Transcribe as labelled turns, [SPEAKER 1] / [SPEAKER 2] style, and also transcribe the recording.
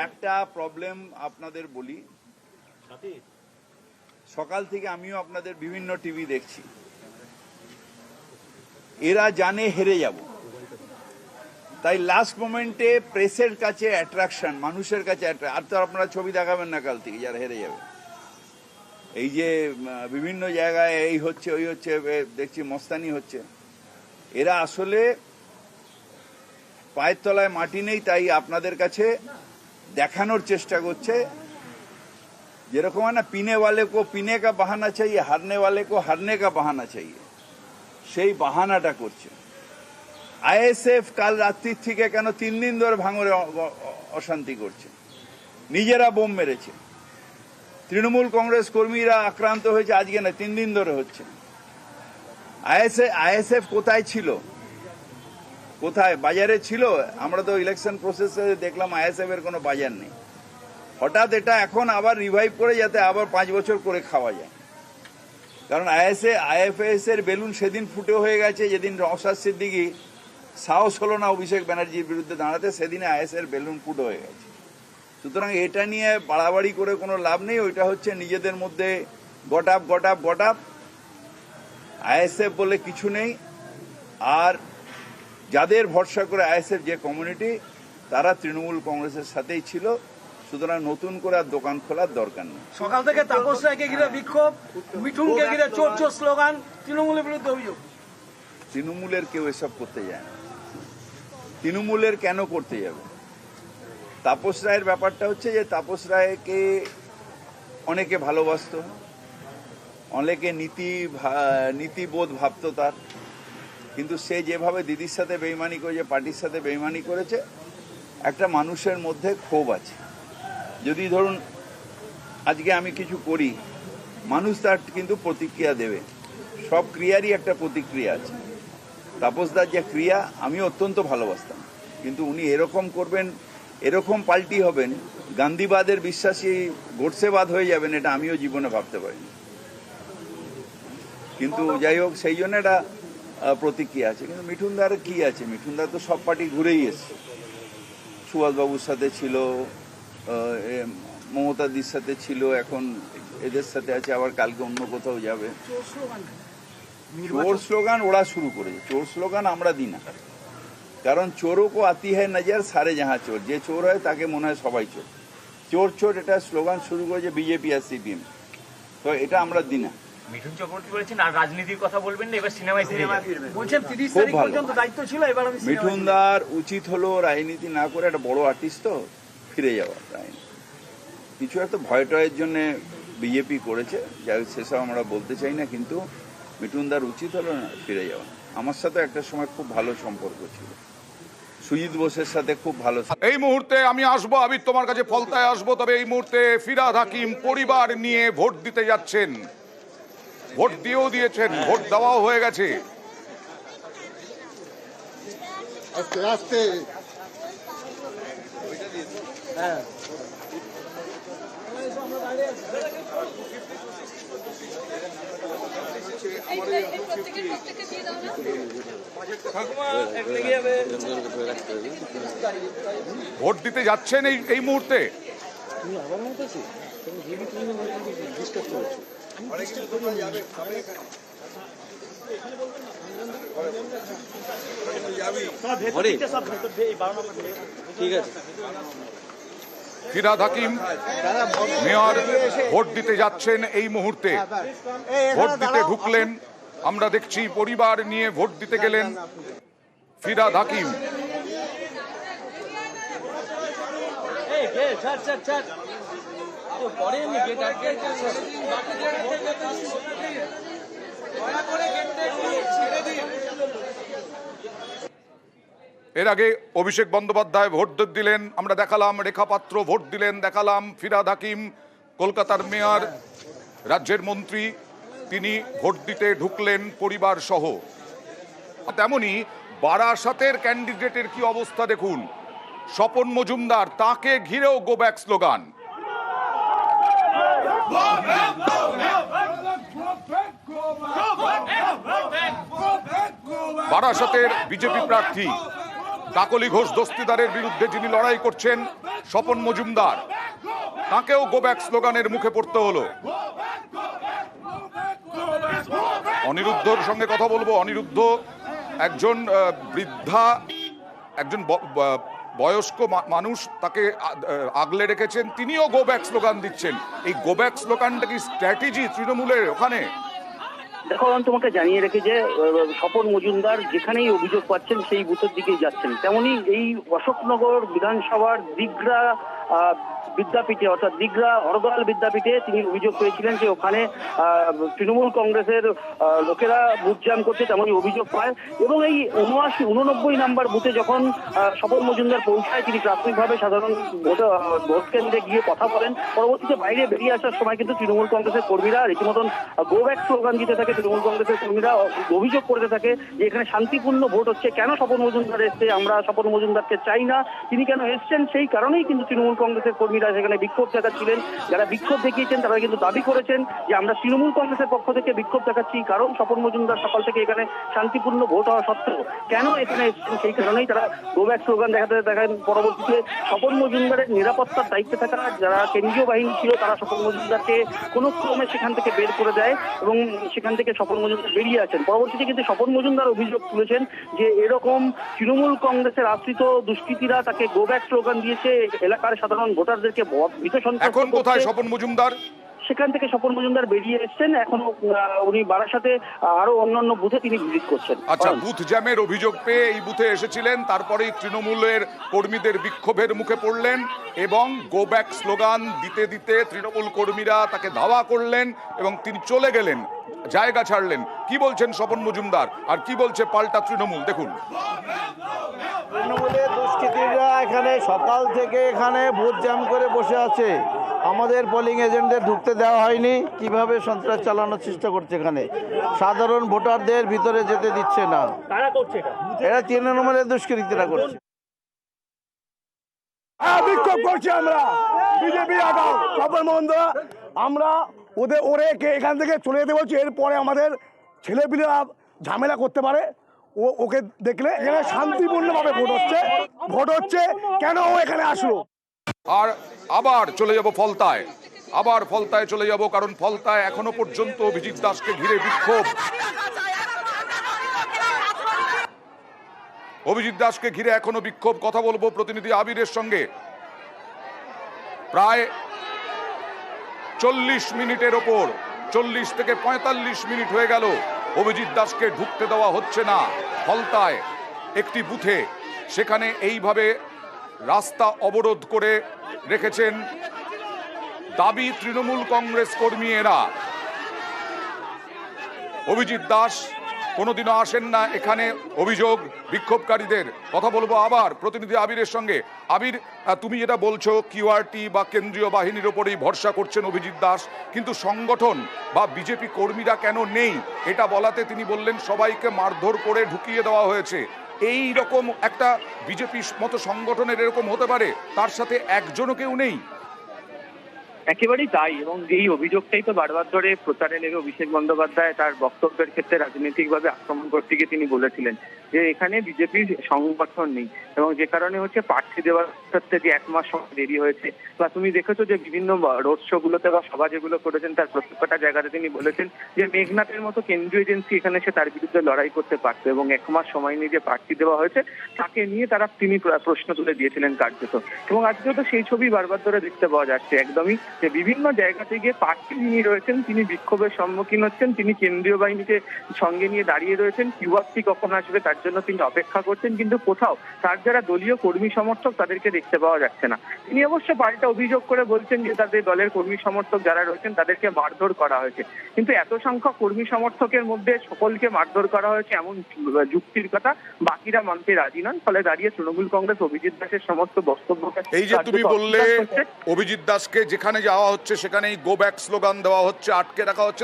[SPEAKER 1] একটা প্রবলেম আপনাদের বলি, সকাল থেকে আমিও আপনাদের বিভিন্ন টিভি দেখছি, এরা জানে হেরে যাব, তাই লাস্ট মোমেন্টে প্রেসের কাছে অ্যাট্রাকশন, মানুষের কাছে আর তো আপনারা ছবি দেখাবেন না কাল থেকে যারা হেরে যাবে। এই যে বিভিন্ন জায়গায় এই হচ্ছে ওই হচ্ছে দেখছি মস্তানি হচ্ছে, এরা আসলে পায়ের তলায় মাটি নেই, তাই আপনাদের কাছে দেখানোর চেষ্টা করছে যেরকম है ना पीने वाले को पीने का बहाना चाहिए, हारने वाले को हारने का बहाना चाहिए, সেই বাহানাটা করছে। আইএসএফ কাল রাত্রির থেকে কেন 3 দিন ধরে ভাঙরে অশান্তি করছে, নিজেরা বোম মেরেছে, তৃণমূল কংগ্রেস কর্মীরা আক্রান্ত হয়েছে আজকে না 3 দিন ধরে হচ্ছে। আইএসএফ কোথায় ছিল, কোথায় বাজারে ছিল? আমরা তো ইলেকশন প্রসেসে দেখলাম আইএসএফ এর কোনো বাজার নেই। হঠাৎ এটা এখন আবার রিভাইভ করে যাতে আবার 5 বছর করে খাওয়া যায়, কারণ আইএফএস এর বেলুন সেদিন ফুটে হয়ে গেছে যেদিন নওশাদ সিদ্দিকী সাহস হলো না অভিষেক ব্যানার্জির বিরুদ্ধে দাঁড়াতে, সেদিনে আইএস এর বেলুন ফুটে হয়ে গেছে। সুতরাং এটা নিয়ে বাড়াবাড়ি করে কোনো লাভ নেই, ওইটা হচ্ছে নিজেদের মধ্যে গট আপ। আইএসএফ বলে কিছু নেই, আর যাদের ভরসা করে আইএসএফ যে কমিউনিটি তারা তৃণমূল কংগ্রেসের সাথেই ছিল, সুতরাং নতুন করে আর দোকান খোলার দরকার নেই।
[SPEAKER 2] সকাল থেকে তাপস রায়কে ঘিরে বিক্ষোভ, মিঠুনকে ঘিরে চোর চোর স্লোগান, তৃণমূলের বিরুদ্ধে অভিযোগ।
[SPEAKER 1] তৃণমূলের কেউ এসব করতে যায় না, তৃণমূলের কেন করতে যাবে? তাপস রায়ের ব্যাপারটা হচ্ছে যে তাপস রায়কে অনেকে ভালোবাসত, অনেকে নীতিবোধ ভাবত তার, কিন্তু সে যেভাবে দিদির সাথে বেইমানি করেছে, পার্টির সাথে বেইমানি করেছে, একটা মানুষের মধ্যে ক্ষোভ আছে। যদি ধরুন আজকে আমি কিছু করি, মানুষ তার কিন্তু প্রতিক্রিয়া দেবে, সব ক্রিয়ারই একটা প্রতিক্রিয়া আছে। তাপসদার যে ক্রিয়া আমি অত্যন্ত ভালোবাসতাম, কিন্তু উনি এরকম করবেন, এরকম পাল্টি হবেন, গান্ধীবাদের বিশ্বাসী গোডসেবাদ হয়ে যাবেন, এটা আমিও জীবনে ভাবতে পারিনি। কিন্তু যাই হোক, সেই জন্য একটা প্রতিক্রিয়া আছে। কিন্তু মিঠুনদার কি আছে? মিঠুনদার তো সব পার্টি ঘুরেই এসছে, সুভাষবাবুর সাথে ছিল, মমতাদির সাথে ছিল, এখন এদের সাথে আছে, আবার কালকে অন্য কোথাও যাবে। চোর স্লোগান ওরা শুরু করেছে, চোর স্লোগান আমরা দিই না, কারণ চোরও কো আতি হয় নজর সারে জাহা চোর, যে চোর হয় তাকে মনে হয় সবাই চোর। চোর চোর এটা স্লোগান শুরু করেছে বিজেপি আর সিপিএম, তো এটা আমরা দিই না।
[SPEAKER 3] মিঠুন চক্রবর্তী বলেছেন আর রাজনীতির কথা বলবেন না, এবার সিনেমায় ফিরে
[SPEAKER 2] বলছেন 30 তারিখ পর্যন্ত দায়িত্ব ছিল, এবার আমি
[SPEAKER 1] মিঠুনদার উচিত হলো রাজনীতি না করে, একটা বড় আর্টিস্ট তো, ফিরে যাওয়া। কিছু একটা ভয় টয়ের জন্য বিজেপি করেছে, যাই সেসব আমরা বলতে চাই না, কিন্তু মিঠুনদার উচিত হলো না ফিরে যাওয়া। আমার সাথে একটা সময় খুব ভালো সম্পর্ক ছিল, সুজিত বোসের সাথে খুব ভালো।
[SPEAKER 4] এই মুহূর্তে আমি আসবো, আমি তোমার কাছে ফলতায় আসবো, তবে এই মুহূর্তে ফিরহাদ হাকিম পরিবার নিয়ে ভোট দিতে যাচ্ছেন, ভোট দিয়েও দিয়েছেন, ভোট দেওয়াও হয়ে গেছে।
[SPEAKER 5] আস্তে আস্তে
[SPEAKER 4] ভোট দিতে যাচ্ছেন এই মুহূর্তে।
[SPEAKER 5] ঠিক আছে।
[SPEAKER 4] ফিরহাদ হাকিম মেয়র ভোট দিতে যাচ্ছেন এই মুহূর্তে, ভোট দিতে ঢুকলেন, আমরা দেখছি পরিবার নিয়ে ভোট দিতে গেলেন ফিরহাদ হাকিম। এর আগে অভিষেক বন্দ্যোপাধ্যায় ভোট দিলেন, আমরা দেখালাম, রেখা পাত্র ভোট দিলেন, দেখালাম ফিরহাদ হাকিম কলকাতার মেয়র, রাজ্যের মন্ত্রী, তিনি ভোট দিতে ঢুকলেন পরিবার সহ। তেমনি বারাসাতের ক্যান্ডিডেটের কি অবস্থা দেখুন, স্বপন মজুমদার, তাকে ঘিরেও গো ব্যাক স্লোগান। বারাসাতের বিজেপি প্রার্থী কাকলি ঘোষ দস্তিদারের বিরুদ্ধে যিনি লড়াই করছেন স্বপন মজুমদার, তাকেও গো ব্যাক স্লোগানের মুখে পড়তে হলো। অনিরুদ্ধর সঙ্গে কথা বলবো। অনিরুদ্ধ একজন বৃদ্ধা, একজন বয়স্ক মানুষ, তাকে আগলে রেখেছেন, তিনিও গো ব্যাক স্লোগান দিচ্ছেন। এই গো ব্যাক স্লোগানটা কি স্ট্র্যাটেজি তৃণমূলের ওখানে?
[SPEAKER 6] দেখো, আমি তোমাকে জানিয়ে রেখে যে স্বপন মজুমদার যেখানেই অভিযোগ পাচ্ছেন সেই বুথের দিকেই যাচ্ছেন। তেমনি এই অশোকনগর বিধানসভার দিগরা বিদ্যাপীঠে, অর্থাৎ দিগরা হরদয়াল বিদ্যাপীঠে তিনি অভিযোগ পেয়েছিলেন যে ওখানে তৃণমূল কংগ্রেসের লোকেরা বুথ জ্যাম করছে, তেমনই অভিযোগ পায়। এবং এই 89 নাম্বার বুথে যখন স্বপন মজুমদার পৌঁছায়, তিনি প্রাথমিকভাবে সাধারণ ভোট কেন্দ্রে গিয়ে কথা বলেন। পরবর্তীতে বাইরে বেরিয়ে আসার সময় কিন্তু তৃণমূল কংগ্রেসের কর্মীরা রীতিমতন গো ব্যাক স্লোগান দিতে থাকে। তৃণমূল কংগ্রেসের কর্মীরা অভিযোগ করতে থাকে যে এখানে শান্তিপূর্ণ ভোট হচ্ছে, কেন স্বপন মজুমদার এসছে, আমরা স্বপন মজুমদারকে চাই না, তিনি কেন এসছেন। সেই কারণেই কিন্তু তৃণমূল কংগ্রেসের কর্মীরা সেখানে বিক্ষোভ দেখাচ্ছিলেন। যারা বিক্ষোভ দেখিয়েছেন তারা কিন্তু দাবি করেছেন যে আমরা তৃণমূল কংগ্রেসের পক্ষ থেকে বিক্ষোভ দেখাচ্ছি, কারণ স্বপন মজুমদার সকাল থেকে এখানে শান্তিপূর্ণ ভোট হওয়া সত্ত্বেও কেন এখানে এসছেন, সেই কারণেই তারা গো ব্যাক স্লোগান দেখেন। পরবর্তীতে স্বপন মজুমদারের নিরাপত্তার দায়িত্বে থাকা যারা কেন্দ্রীয় বাহিনী ছিল, তারা স্বপন মজুমদারকে কোনো ক্রমে সেখান থেকে বের করে দেয় এবং সেখান থেকে স্বপন মজুমদার বেরিয়ে আসেন। পরবর্তীতে কিন্তু স্বপন মজুমদার অভিযোগ তুলেছেন যে এরকম তৃণমূল কংগ্রেসের আশ্রিত দুষ্কৃতীরা তাকে গো ব্যাক স্লোগান দিয়েছে, এলাকার সাধারণ ভোটারদেরকে ভীত সন্ত্রস্ত
[SPEAKER 4] এখন কোথায়
[SPEAKER 6] করছে।
[SPEAKER 4] স্বপন মজুমদার?
[SPEAKER 6] সেখান থেকে স্বপন মজুমদার বেরিয়ে এসেছেন, এখনো উনি বারাসাতে আরো অন্যান্য বুথে তিনি ভিজিট করছেন।
[SPEAKER 4] আচ্ছা, বুথ জ্যামের অভিযোগ পেয়ে এই বুথে এসেছিলেন, তারপরেই তৃণমূলের কর্মীদের বিক্ষোভের মুখে পড়লেন এবং গো ব্যাক স্লোগান দিতে দিতে তৃণমূল কর্মীরা তাকে ধাওয়া করলেন এবং তিনি চলে গেলেন, জায়গা ছাড়লেন। কি বলছেন স্বপন মজুমদার আর কি বলছে পাল্টা তৃণমূল, দেখুন।
[SPEAKER 7] তৃণমূলের দুষ্কৃতীরা এখানে সকাল থেকে এখানে বুথ জ্যাম করে বসে আছে, আমাদের পোলিং এজেন্টদের ঢুকতে দেওয়া হয়নি। কিভাবে সন্ত্রাস চালানোর চেষ্টা করছে, এখানে সাধারণ ভোটারদের ভিতরে যেতে দিচ্ছে না।
[SPEAKER 3] কারা করছে
[SPEAKER 7] এরা তৃণমূলের দুষ্কৃতীরা করছে।
[SPEAKER 8] বিক্ষোভ করছি আমরা, বিজেপি আগাম স্বপন মজুমদার, আমরা ওরে এখান থেকে চলে যেতে বলছি। এরপরে আমাদের ছেলেপিলেরা ঝামেলা করতে পারে, ওকে দেখলে এখানে শান্তিপূর্ণভাবে ভোট হচ্ছে, কেন ও এখানে আসলো।
[SPEAKER 4] আর আবার চলে যাব ফলতায়, আবার ফলতায় চলে যাব, কারণ ফলতায় এখনো পর্যন্ত অভিজিৎ দাসকে ঘিরে বিক্ষোভ। অভিজিৎ দাসকে ঘিরে এখনো বিক্ষোভ। কথা বলবো প্রতিনিধি আবিরের সঙ্গে। প্রায় 40 মিনিটের ওপর, 40 থেকে 45 মিনিট হয়ে গেল অভিজিৎ দাসকে ঢুকতে দেওয়া হচ্ছে না ফলতায় একটি বুথে। সেখানে এইভাবে রাস্তা অবরোধ করে রেখেছেন দাবি তৃণমূল কংগ্রেস কর্মী এরা। অভিজিৎ দাস কোনোদিনও আসেন না এখানে, অভিযোগ বিক্ষোভকারীদের। কথা বলবো আবার প্রতিনিধি আবিরের সঙ্গে। আবির, তুমি যেটা বলছো কিউআরটি বা কেন্দ্রীয় বাহিনীর ওপরেই ভরসা করছেন অভিজিৎ দাস, কিন্তু সংগঠন বা বিজেপি কর্মীরা কেন নেই এটা বলাতে তিনি বললেন সবাইকে মারধর করে ঢুকিয়ে দেওয়া হয়েছে। এই রকম একটা বিজেপির মতো সংগঠনের এরকম হতে পারে, তার সাথে একজনও কেউ নেই?
[SPEAKER 6] একেবারেই তাই, এবং এই অভিযোগটাই তো বারবার ধরে প্রচারে নেবে অভিষেক বন্দ্যোপাধ্যায় তার বক্তব্যের ক্ষেত্রে রাজনৈতিকভাবে আক্রমণ করতে গিয়ে তিনি বলেছিলেন যে এখানে বিজেপির সংগঠন নেই, এবং যে কারণে হচ্ছে প্রার্থী দেওয়ার ক্ষেত্রে যে 1 মাস সময় দেরি হয়েছে। বা তুমি দেখেছো যে বিভিন্ন রোড শো গুলোতে বা সভা যেগুলো করেছেন তার প্রত্যেকটা জায়গাতে তিনি বলেছেন যে মেঘনাথের মতো কেন্দ্রীয় এজেন্সি এখানে এসে তার বিরুদ্ধে লড়াই করতে পারতো, এবং 1 মাস সময় নিয়ে যে প্রার্থী দেওয়া হয়েছে তাকে নিয়ে তিনি প্রশ্ন তুলে দিয়েছিলেন কার্যত। এবং আজকেও তো সেই ছবি বারবার ধরে দেখতে পাওয়া যাচ্ছে একদমই, যে বিভিন্ন জায়গাতে গিয়ে প্রার্থী যিনি রয়েছেন তিনি বিক্ষোভের সম্মুখীন হচ্ছেন, তিনি কেন্দ্রীয় বাহিনীকে সঙ্গে নিয়ে দাঁড়িয়ে রয়েছেন, কিউআরটি কখন আসবে তার জন্য তিনি অপেক্ষা করছেন, কিন্তু কোথাও তার যারা দলীয় কর্মী সমর্থক তাদেরকে দেখতে পাওয়া যাচ্ছে না। তিনি অবশ্য পাল্টা অভিযোগ করে বলছেন যে তাদের দলের কর্মী সমর্থক যারা রয়েছেন তাদেরকে মারধর করা হয়েছে, কিন্তু এত সংখ্যক কর্মী সমর্থকের মধ্যে সকলকে মারধর করা হয়েছে এমন যুক্তির কথা বাকিরা মানতে রাজি নন। ফলে দাঁড়িয়ে তৃণমূল কংগ্রেস অভিজিৎ দাসের সমস্ত বক্তব্যকে,
[SPEAKER 4] এই যে তুমি বললে অভিজিৎ দাসকে যেখানে যাওয়া হচ্ছে সেখানেই গো ব্যাক স্লোগান দেওয়া হচ্ছে, আটকে রাখা হচ্ছে,